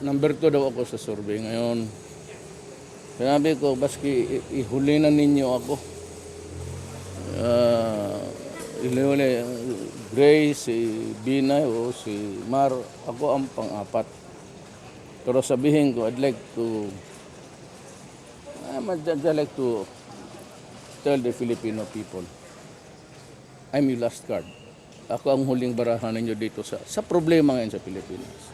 Number 2 daw ako sa survey ngayon. Sinabi ko, baski ihuli na ninyo ako. Ihuli, Grace, si Binay o si Mar, ako ang pang-apat. Pero sabihin ko, I'd like to tell the Filipino people, I'm your last card. Ako ang huling barahan ninyo dito sa problema ngayon sa Pilipinas.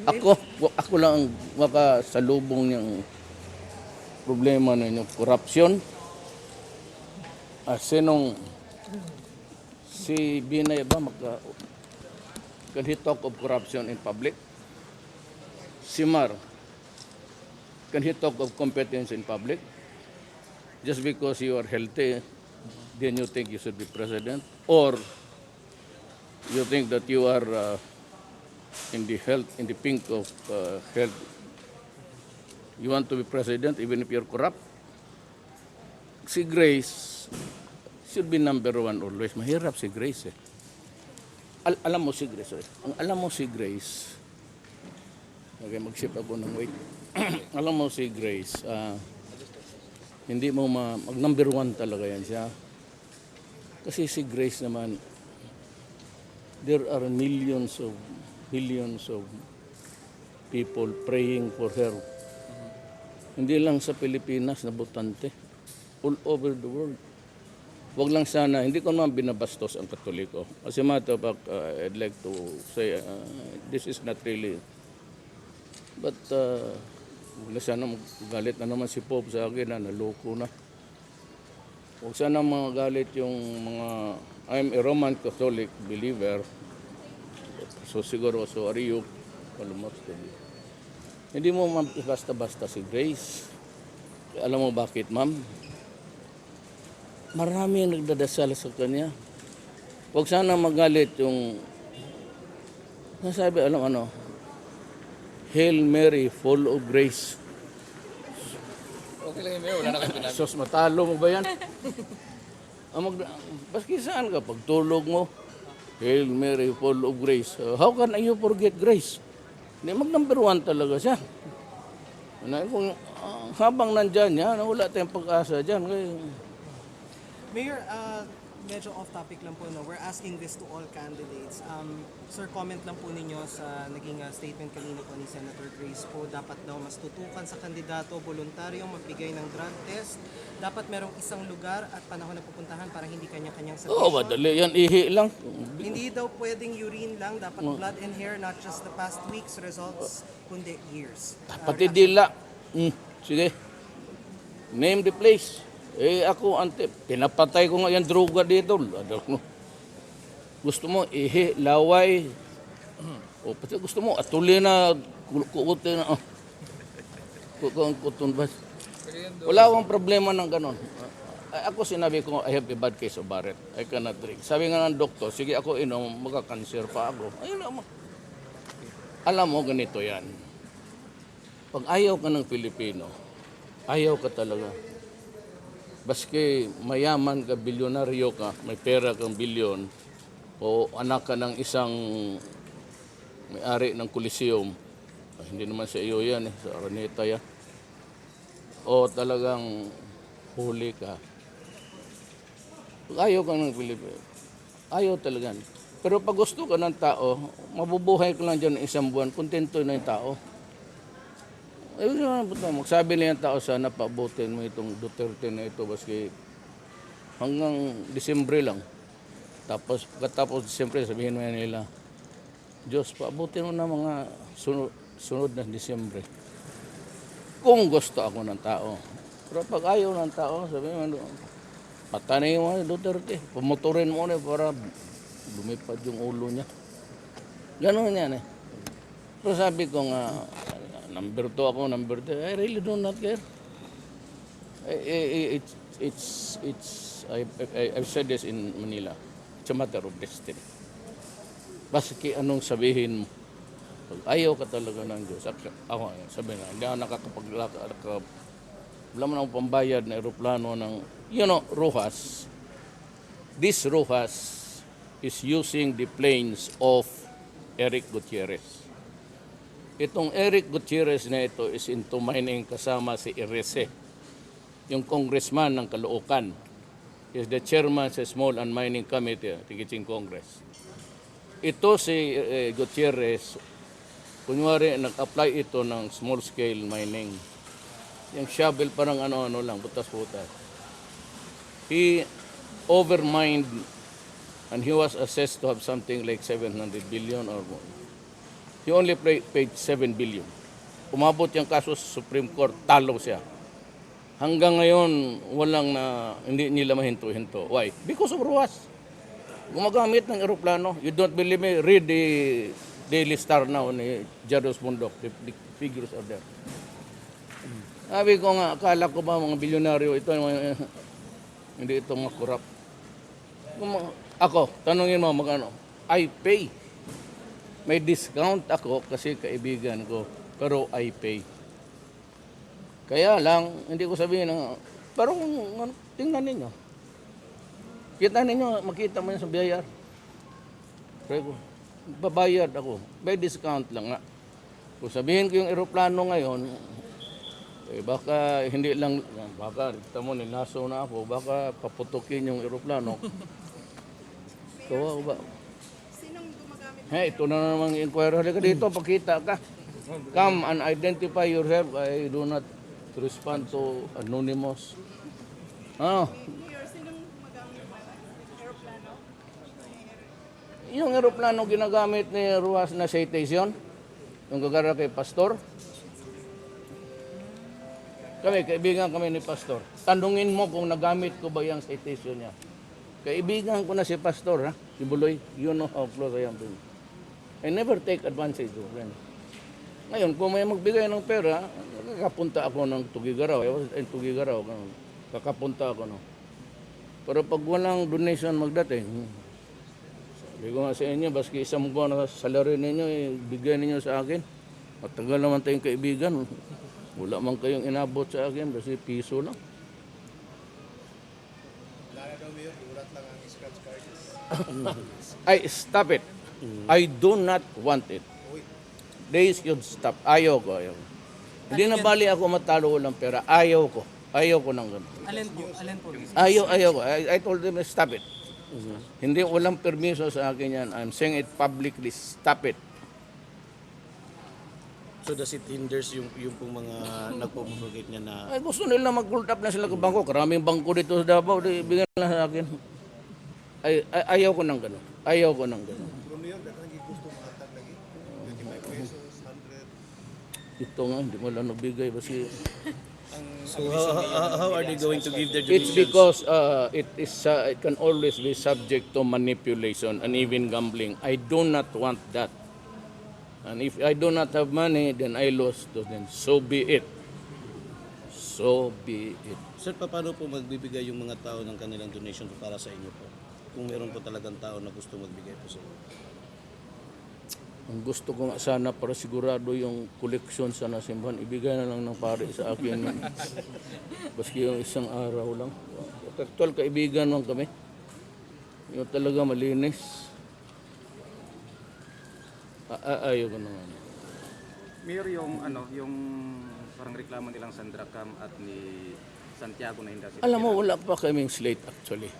Ako lang ang makasalubong niyang problema ninyo, corruption. Sinong si Binay ba can he talk of corruption in public? Si Mar, can he talk of competence in public? Just because you are healthy, then you think you should be president? Or you think that you are in the pink of health? You want to be president even if you're corrupt? Si Grace should be number 1 always. Mahirap si Grace eh. Alam mo si Grace, okay, mag-sip ako ng weight. Alam mo si Grace, hindi mo mag-number 1 talaga yan siya. Kasi si Grace naman, there are millions of people praying for her. Hindi lang sa Pilipinas na botante, all over the world. Wag lang sana, hindi ko naman binabastos ang Katoliko. As a matter of fact, I'd like to say, this is not really, but wala sana magalit na naman si Pope sa akin na naloko na. Huwag sana magalit yung mga, I'm a Roman Catholic believer, so siguro, so are you, almost. Hindi mo basta-basta si Grace. Alam mo bakit, ma'am? Marami ang nagdadasal sa kanya. Huwag sana magalit yung nasabi, Hail Mary, full of grace. Okay lang yun, wala na kayo pinag- Sos, matalo mo ba yan? Baski saan ka, pagtulog mo, Hail Mary, full of grace. How can you forget grace? Hindi, mag-number 1 talaga siya. Kung habang nandyan yan, wala tayong pag-asa dyan. Mayor, medyo off-topic lang po, no? We're asking this to all candidates. Sir, comment lang po ninyo sa naging statement kanina po ni Senator Grace po, dapat daw mas tutukan sa kandidato, voluntaryong magbigay ng drug test. Dapat merong isang lugar at panahon na pupuntahan para hindi kanya-kanyang sabihin. Madali yan, ihi lang. Hindi daw pwedeng urine lang, dapat blood and hair, not just the past week's results, kundi years. Pati dila. Sige. Name the place. Ako, pinapatay ko nga yung droga dito. Gusto mo, laway. O, pati gusto mo, atuli na, kukutin na. Kukutin ba? Wala akong problema ng ganon. Ako sinabi ko, I have a bad case of Barrett. I cannot drink. Sabi nga ng doktor, sige ako inom, magka-cancer pa ako. Alam mo, ganito yan. Pag ayaw ka ng Pilipino, ayaw ka talaga. Baski mayaman ka, bilyonaryo ka, may pera kang bilyon, o anak ka ng isang may-ari ng Coliseum, hindi naman sa iyo yan, sa Araneta yan, o talagang huli ka. Pag ayaw ka ng Pilipino, ayaw talaga. Pero pag gusto ka ng tao, mabubuhay ka lang dyan ng isang buwan, kontento na yung tao. Magsabi na yung tao, sana paabutin mo itong Duterte na ito baski hanggang Disyembre lang. Tapos pagkatapos Disyembre, sabihin mo nila, Diyos, paabutin mo na mga sunod na Disyembre. Kung gusto ako ng tao. Pero pag ayaw ng tao, sabihin mo, patanin mo yung Duterte, pamotorin mo na para lumipad yung ulo niya. Ganon yan eh. Pero sabi ko nga, number 2 ako, number 3. I really do not care. I've said this in Manila. It's a matter of destiny. Baski anong sabihin mo. Pag ayaw ka talaga ng Diyos, ako sabi na, hindi ako nakakapaglakad, wala mo nang pambayad na aeroplano ng, Rojas. This Rojas is using the planes of Eric Gutierrez. Itong Eric Gutierrez na ito is into mining kasama si Erese, yung congressman ng Caloocan. Is the chairman sa Small and Mining Committee, Tigitsing Congress. Ito si Gutierrez, kunyari nag-apply ito ng small scale mining. Yung shovel parang ano-ano lang, butas-butas. He overmined and he was assessed to have something like 700 billion or more. He only paid 7 billion. Umabot yung kaso sa Supreme Court, talo siya. Hanggang ngayon, hindi nila mahinto-hinto. Why? Because of ruwas. Gumagamit ng eroplano. You don't believe me? Read the Daily Star now ni Jados Bundok. The figures are there. Sabi ko nga, akala ko ba mga bilyonaryo ito, hindi ito mga corrupt. Ako, tanungin mo magkano? I pay. May discount ako kasi kaibigan ko, pero I pay. Kaya lang, hindi ko sabihin na, pero tingnan ninyo. Kita ninyo, makita mo yan sa biyayar. Sabi ko, babayad ako. May discount lang nga. Kung sabihin ko yung eroplano ngayon, baka hindi lang, baka, kita mo, nilaso na ako, baka paputukin yung eroplano. Kawa ba? Sinong gumagamit? Ito na namang inquiry. Halika dito, pakita ka. Come and identify yourself. I do not respond to anonymous. Mayor, sinong gumagamit ng aeroplano? Yung eroplano ginagamit ni Ruas na citation, yung gagara kay Pastor. Kaibigan kami ni Pastor. Tanungin mo kung nagamit ko ba yung citation niya. Kaibigan ko na si Pastor, ha? Si Buloy. You know how close I am to him. I never take advantage of friends. Ngayon, kung may magbigay ng pera, kakapunta ako ng Tugigaraw. I was in Tugigaraw. Kakapunta ako, no? Pero pag walang donation magdating, sabi ko nga sa inyo, baski isang buwan na salary ninyo, bigay ninyo sa akin. Matagal naman tayong kaibigan. Wala man kayong inabot sa akin, kasi piso lang. I stop it. I do not want it. They should stop. Ayaw ko. Hindi na bali ako matalo ng pera. Ayaw ko. Ayaw ko ng ganun. Alin po? Ayaw ko. I told them, stop it. Hindi, walang permiso sa akin yan. I'm saying it publicly. Stop it. So does it hinders yung pong mga nagpo-propagate niya na Ay, gusto nila mag-pull up na sila ng bangko. Karaming bangko dito sa Davao. Di, bigyan lang sa akin. Ayaw ko ng ganun. Ayaw ko ng ganun. Ito nga, hindi mo lang nabigay. Kasi so how are they going to give their it's donations? because it can always be subject to manipulation and even gambling. I do not want that. And if I do not have money, then I lose to them. So be it. So be it. Sir, paano po magbibigay yung mga tao ng kanilang donation para sa inyo po? Kung meron po talagang tao na gusto magbigay po sa inyo. Ang gusto ko nga sana para sigurado yung koleksyon sa nasimbahan, ibigay na lang ng pare sa akin. Baski yung isang araw lang. Actual kaibigan lang kami. Yung talaga malinis. Ayaw ko naman. Mayor, yung parang reklamo nilang Sandra Cam at ni Santiago na hindi sila. Alam mo, wala pa kaming slate actually.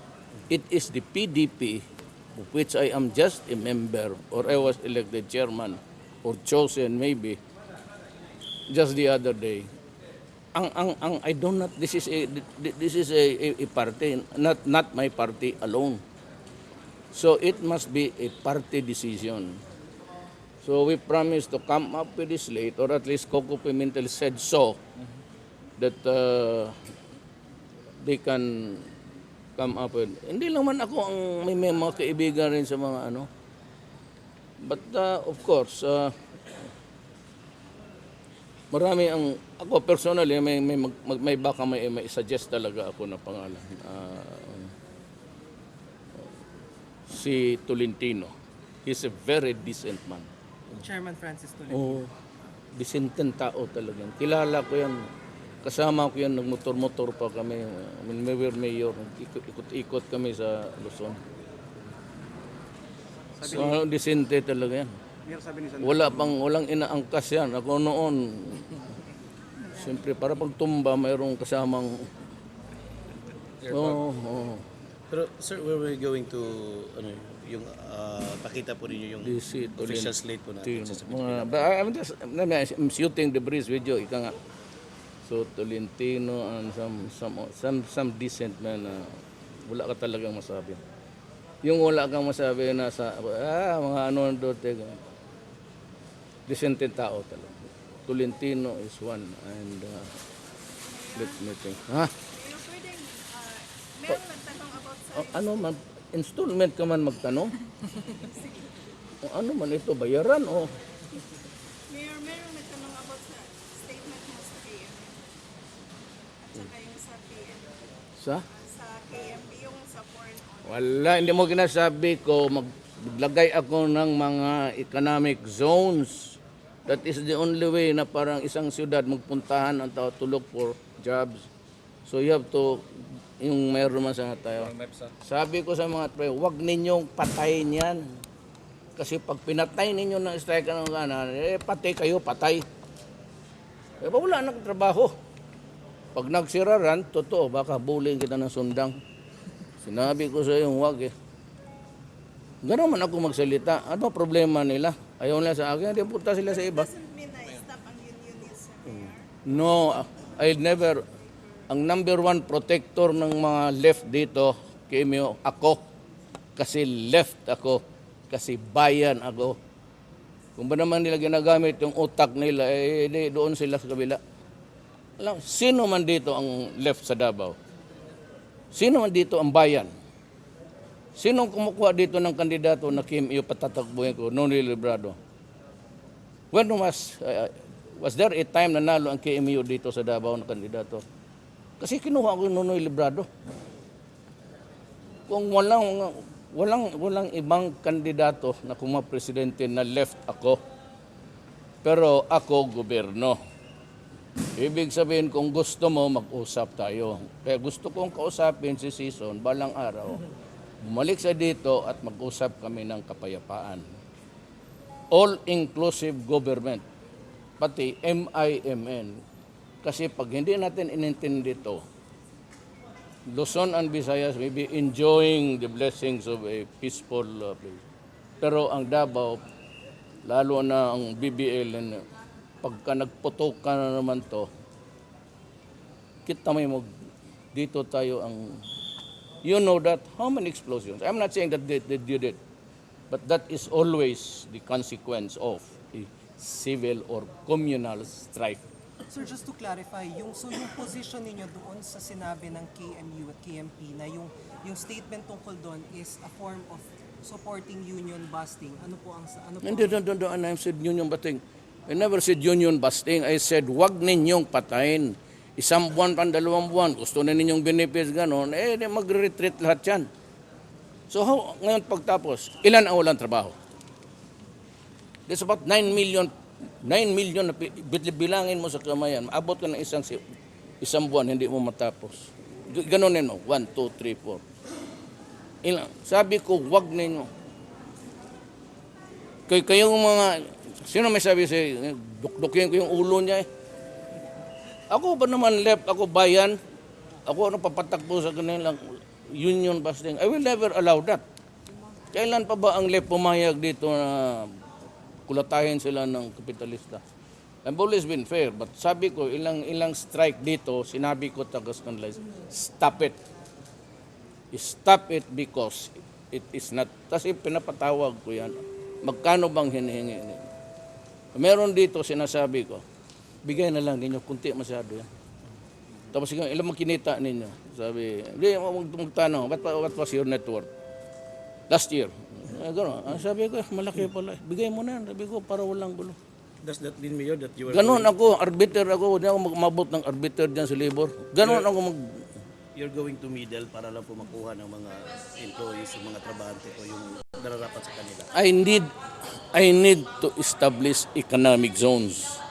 It is the PDP of which I am just a member or I was elected chairman or chosen maybe just the other day. I do not, this is a party, not my party alone. So it must be a party decision. So we promise to come up with this slate, or at least Coco Pimentel said so, that they can come up with. Hindi lang man ako ang may mga kaibigan rin sa mga ano. But of course, marami ang, ako personally, may baka may suggest talaga ako na pangalan. Si Tolentino. He's a very decent man. Chairman Francis Tolentino. Disenteng tao talaga. Kilala ko yan. Kasama ko yan, nagmotor-motor pa kami. When we were mayor, ikot-ikot kami sa Luzon. So, disente talaga yan. Mayor, sabi ni Sandra, Walang inaangkas yan. Ako noon, siyempre para pagtumba, mayroong kasamang... Oo. Pero sir, where were we going to, yung pakita po ninyo yung DC, official slate po natin sa But I'm shooting the breeze with you, ika nga. So Tolentino and some decent man, wala ka talagang masabi. Yung wala kang masabi na sa mga ano dote, decent tao talaga. Tolentino is one and let me think. Ha? Pero pwedeng, meron nagtanong about sa Ano man, installment ka man magtanong? O ano man ito, bayaran o? Mayor, meron nagtanong about sa statement mo sa KMP. At saka yung sa PNP. Sa? Sa KMP, yung sa foreign oil. Wala, hindi mo kinasabi ko, maglagay ako ng mga economic zones. That is the only way na parang isang siyudad magpuntahan ang tao to look for jobs. So you have to, yung mayroon man sa tayo. Sabi ko sa mga pre, huwag ninyong patayin yan. Kasi pag pinatay ninyo ng strike ng kanan, patay kayo, patay. Wala nang trabaho. Pag nagsiraran, totoo, baka bullying kita ng sundang. Sinabi ko sa iyo, huwag eh. Gano'n man ako magsalita. Ano problema nila? Ayaw nila sa akin, hindi punta sila sa iba. Doesn't mean na stop ang unionism, Mayor. No, I never. Ang number one protector ng mga left dito, Kimio, ako. Kasi left ako. Kasi bayan ako. Kung ba naman nila ginagamit yung utak nila, doon sila sa kabila. Alam, sino man dito ang left sa Davao? Sino man dito ang bayan? Sinong kumukuha dito ng kandidato na Kim Iyo patatakbuhin ko, Nonny Librado? When was there a time na nalo ang Kim Iyo dito sa Davao na kandidato? Kasi kinuha ko yung Nonny Librado. Kung walang ibang kandidato na kumapresidente na left ako, pero ako gobyerno. Ibig sabihin, kung gusto mo, mag-usap tayo. Kaya gusto kong kausapin si Season balang araw. Bumalik sa dito at mag-usap kami ng kapayapaan. All-inclusive government. Pati MIMN. Kasi pag hindi natin inintindi ito, Luzon and Visayas may be enjoying the blessings of a peaceful place. Pero ang Davao, lalo na ang BBL, pagka nagputok ka na naman to, kita may dito tayo ang, you know that, how many explosions? I'm not saying that they did it, but that is always the consequence of a civil or communal strife. Sir, just to clarify, yung position ninyo doon sa sinabi ng KMU at KMP na yung statement tungkol doon is a form of supporting union busting. Ano po ang Hindi, I said union busting. I never said union busting. I said, wag ninyong patayin. Isang buwan, pandalawang buwan, gusto na ninyong benefits gano'n, magre-retreat lahat yan. So ngayon pagtapos, ilan ang walang trabaho? There's about 9 million na bilangin mo sa kamayan, maabot ka ng isang buwan, hindi mo matapos. Gano'n mo, 1, 2, 3, 4. Ilang, sabi ko, wag ninyo. Kayong mga, sino may sabi sa'yo, dukdukin ko yung ulo niya eh. Ako ba naman left, ako bayan, ako ano papatakbo sa kanilang union busting. I will never allow that. Kailan pa ba ang left pumayag dito na kulatahin sila ng kapitalista? I've always been fair, but sabi ko, ilang strike dito, sinabi ko tagas kanila, stop it. Stop it because it is not, kasi pinapatawag ko yan. Magkano bang hinihingi? Meron dito, sinasabi ko, bigay na lang ninyo, kunti masyado yan. Tapos ilang makinita ninyo? Sabi, hindi, magtanong, what was your net worth? Last year. Gano'n. Sabi ko, malaki pala. Bigay mo na yan. Sabi ko, para walang gulo. Does that mean, Mayor, that you are Gano'n ako, arbiter ako. Hindi ako magmabot ng arbiter dyan sa labor. Gano'n ako you're going to middle para lang po makuha ng mga employees, yung mga trabahante po, yung nararapat sa kanila? I need to establish economic zones.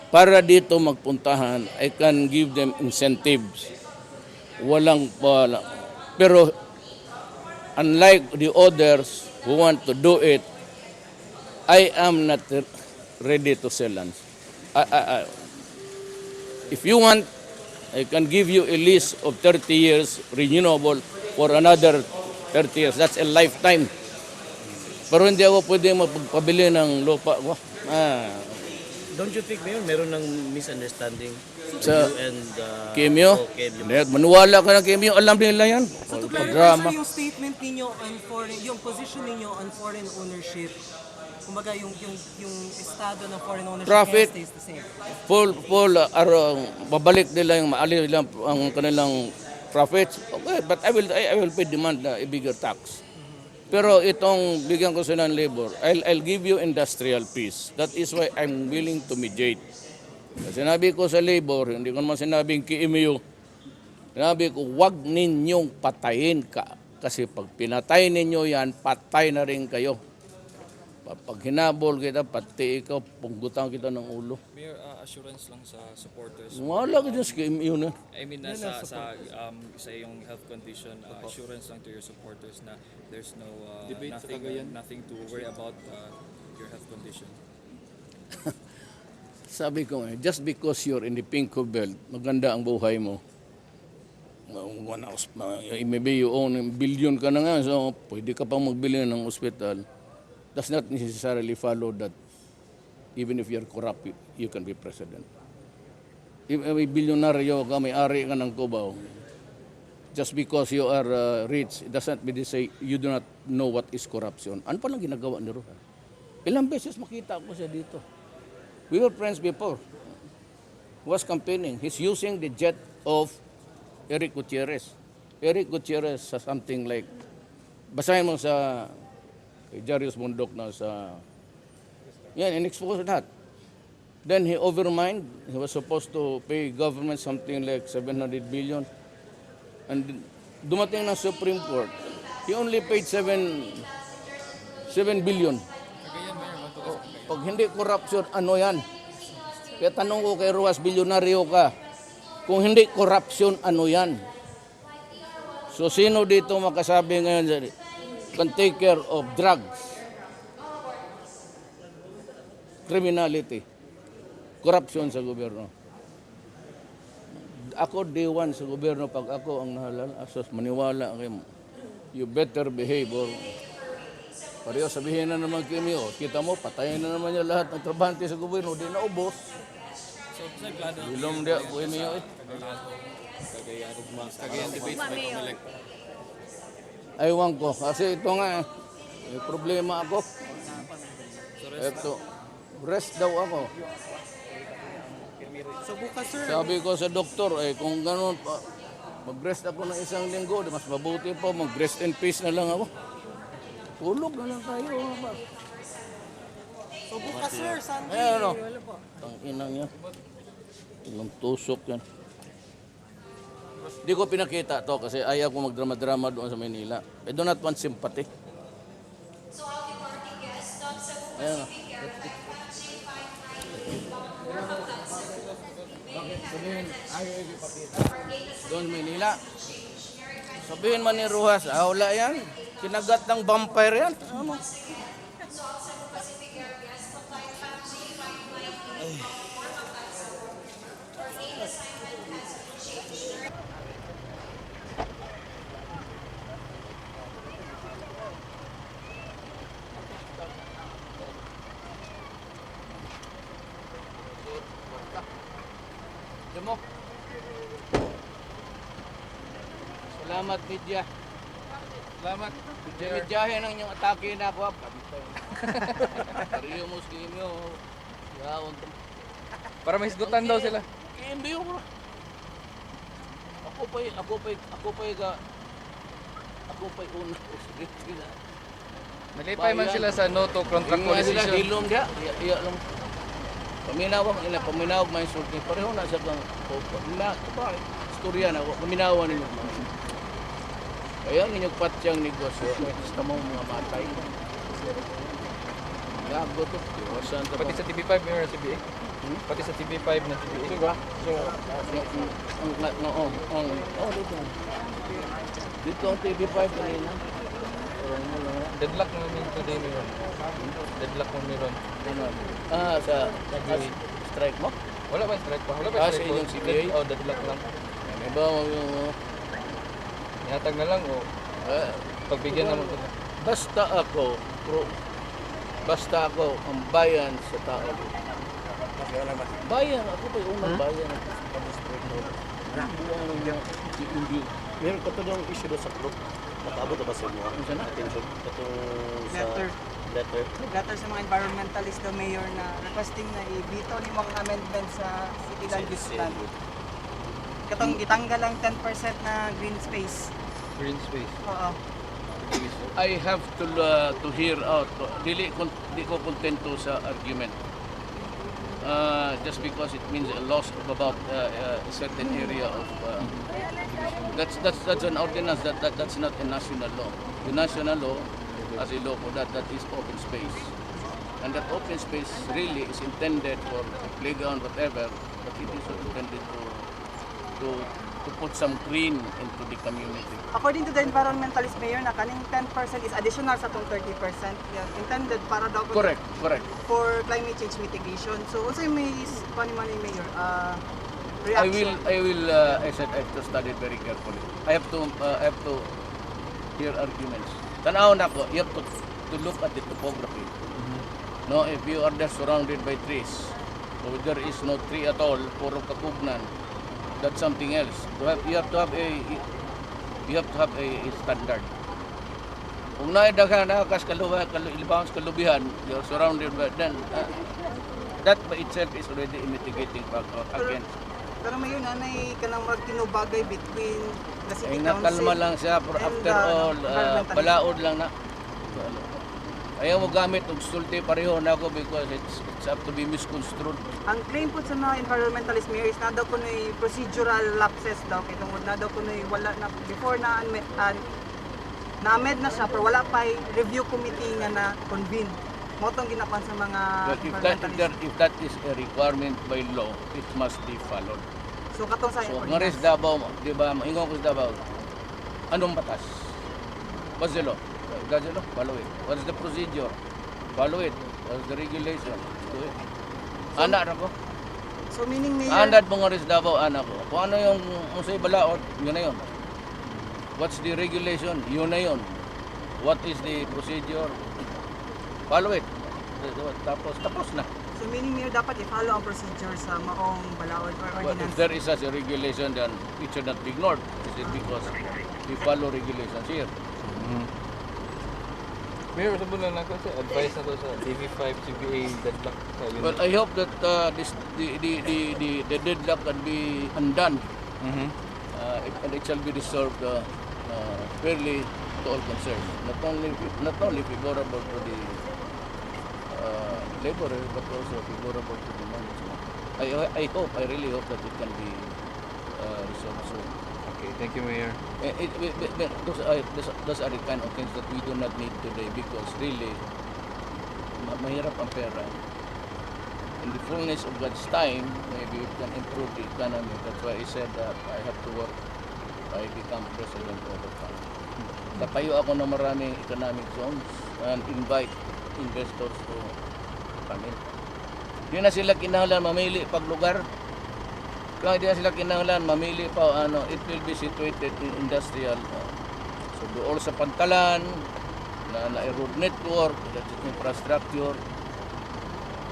Para dito magpuntahan, I can give them incentives. Walang wala. Pero unlike the others who want to do it I am not ready to sell land. If you want, I can give you a list of 30 years renewable for another 30 years. That's a lifetime. Pero hindi ako pwede magpabili ng lupa ko. Don't you think, Mayor, meron ng misunderstanding Sa you and Kimyo? Kimyo? Manuwala ka ng Kimyo. Alam nila yan. So to clarify, Drama. sir, yung statement ninyo on foreign, yung position ninyo on foreign ownership, kumbaga yung estado ng foreign ownership Profit. niya stays the same. Babalik nila yung maali nila ang kanilang profits. Okay, but I will pay demand a bigger tax. Pero itong bigyan ko sila ng labor, I'll give you industrial peace. That is why I'm willing to mediate. Sinabi ko sa labor, hindi ko naman sinabing kiimiyo. Sinabi ko, wag ninyong patayin ka. Kasi pag pinatay ninyo yan, patay na rin kayo. Pag hinabol kita, pati ikaw, punggutan kita ng ulo. Mayor, assurance lang sa supporters. Wala ka dyan sa kiimiyo na. I mean, sa iyong health condition, assurance lang to your supporters na there's no nothing to worry about your health condition. Sabi ko, just because you're in the Pinko Belt, maganda ang buhay mo. Maybe you own a billion ka na nga, so pwede ka pang magbili ng ospital. Does not necessarily follow that even if you're corrupt, you can be president. If may bilyonaryo ka, may ari ka ng Cubao, just because you are rich, it doesn't mean to say you do not know what is corruption. Ano pa lang ginagawa ni Rojas? Ilang beses makita ko siya dito. We were friends before. He was campaigning. He's using the jet of Eric Gutierrez. Eric Gutierrez has something like, basahin mo sa Jarius Bundok na sa, yan, in-expose that. Then he overmined. He was supposed to pay government something like 700 billion. And dumating ng Supreme Court, he only paid 7 billion. Pag hindi corruption, ano yan? Kaya tanong ko kay Ruas, bilyonaryo ka. Kung hindi corruption, ano yan? So sino dito makasabi ngayon can take care of drugs, criminality, corruption sa gobyerno? Ako day one sa gobyerno, pag ako ang nahalal, asos maniwala kayo, you better behave or pareho sabihin na naman Kimyo, kita mo, patayin na naman niya lahat ng trabahante sa gobyerno, di na ubos. So, sa plano, Ilom dia, Kimyo eh. Cagayan debate may COMELEC. Aywan ko, kasi ito nga, may problema ako. Ito, rest daw ako. So bukas, sir, Sabi ko sa doktor, kung gano'n, mag-rest ako ng isang linggo, mas mabuti po, mag-rest in peace na lang ako. Tulog na lang tayo. so bukas, sir, Sunday, Ano? wala po. Ang inang yan. Ilang tusok yan. Di ko pinakita to kasi ayaw ko magdrama-drama doon sa Manila. I do not want sympathy. Ayan. Sabihin, ayaw ipakita. Doon sa Manila. Sabihin man ni Rojas, wala yan. Kinagat ng vampire yan. Ano? Demo. Salamat, media. Salamat. Medyahin ang inyong atake na ako. Pariyo mo sa inyo. Yawon. Para may hisgutan daw sila. Envío mo. Ako pa'y una. Sige. Nalipay man sila sa no to contract Yung nga sila, coalition. hilom dia. Iya lang. Paminawag may sulti. Pareho na sa kang istorya na. Paminawan ninyo. Kaya ninyong patyang negosyo. Basta mo mga matay. Gago to. Iwasan to. Pati sa TV5 may CBA. Pati sa TV5 na CBA. Diba? Dito ang TV5 kanina. Deadlock namin today meron. Deadlock mo meron. Sa strike mo? Wala ba yung strike pa? Wala ba Ah, yung sa strike inyong CBA? Oh, deadlock lang. Ano ba yung Ihatag na lang o pagbigyan naman sila. basta ako ang bayan sa tao. Bayan, ako ba yung unang bayan? Meron ka to yung issue doon sa group. Nakaabot na ba sa inyo? Ano na? Attention. Katong sa Letter. letter. Letter sa mga environmentalist daw, Mayor, na requesting na i-veto ni mga amendment sa City Land Use Plan. Katong itanggal ang 10% na green space. Green space. Oo. I have to hear out. Di ko kontento sa argument. Just because it means a loss of about a certain area of that's an ordinance that's not a national law. The national law as a law for that is open space, and that open space really is intended for playground whatever, but it is intended to put some green into the community. According to the environmentalist, Mayor, na kaning 10% is additional sa tong 30%. Yeah, intended para daw Correct. for climate change mitigation. So, also may money, Mayor, I reaction. will. I said I have to study it very carefully. I have to hear arguments. Tanaw na ko. You have to look at the topography. No, if you are just surrounded by trees, or there is no tree at all, puro kakubnan, that's something else. You have to have a standard. Kung naidaghan na kas kalubihan, you're surrounded by then. That by itself is already a mitigating factor against. Pero Mayor, nanay ka nang magtinubagay between the Ay City nakalma Council lang siya, for and after the all, environmentalist. balaod lang na. Ayaw mo gamit og sulti pareho na ako because it's up to be misconstrued. Ang claim po sa mga environmentalist, Mayor, is na daw ko procedural lapses daw. Kaya tungod na daw ko wala na, before na-amend na siya, pero wala pa review committee nga na-convene. Mo itong ginapan sa mga But environmentalist. if that is a requirement by law, it must be followed. So, katong sa So, nga rin sa Davao, di ba, maingon ko sa Davao, anong batas? What's the law? That's the law, follow it. What's the procedure? Follow it. What's the regulation? Do it. Anak na ko. So, meaning, Mayor, Andad mo nga rin sa Davao, anak ko. Kung ano yung sa'yo balaod, yun na yun. What's the regulation? Yun na yun. What is the procedure? Follow it. Tapos na. so meaning, Mayor, dapat i-follow ang procedure sa maong balaod or But if ordinance. there is such a regulation, then it should not be ignored. Is it because we follow regulations here? Mayor, sabi lang ako sa advice na to sa TV5 CBA deadlock sa unit. Well, I hope that the deadlock can be undone and it shall be resolved fairly to all concerned. Not only favorable to the laborer, but also favorable to the management. I really hope that it can be resolved soon. Okay, thank you, Mayor. Those are the kind of things that we do not need today because really, mahirap ang pera. In the fullness of God's time, maybe we can improve the economy. That's why I said that I have to work. I become president of the country. Tatayo ako ng maraming economic zones and invite investors to come in. Di na sila kinahanglan mamili pag lugar. Kung hindi na sila kinahanglan mamili pa, it will be situated in industrial. So doon sa Pantalan, na road network, infrastructure,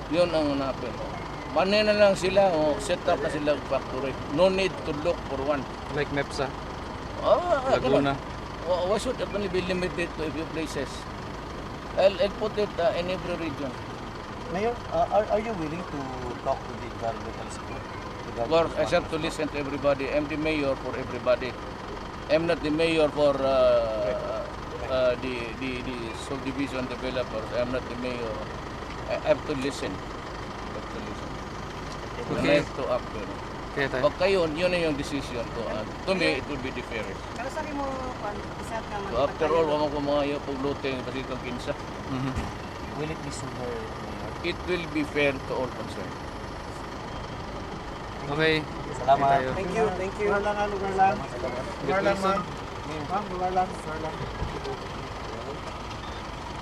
yun ang hanapin. Manin na lang sila, set up na sila factory. No need to look for one. Like MEPSA, ganun. Laguna. Why should it only be limited to a few places? I'll put it in every region. Mayor, are you willing to talk to the environmentalist group? Of course, I have to listen to everybody. I'm the mayor for everybody. I'm not the mayor for the subdivision developers. I'm not the mayor. I have to listen. I Okay. have to act. Kaya tayo. Pag kayo, yun na yung decision ko. To me, it will be the fairest. Pero sabi mo, isat ka So after all, wala ko mga pagluting kasi itong kinsa. Will it be sooner, Mayor? It will be fair to all concerned. Okay. Salamat. Tayo. Thank you, thank you. Lugar lang, lugar lang. Lugar lang, ma'am. Ma'am, lugar lang, lugar lang.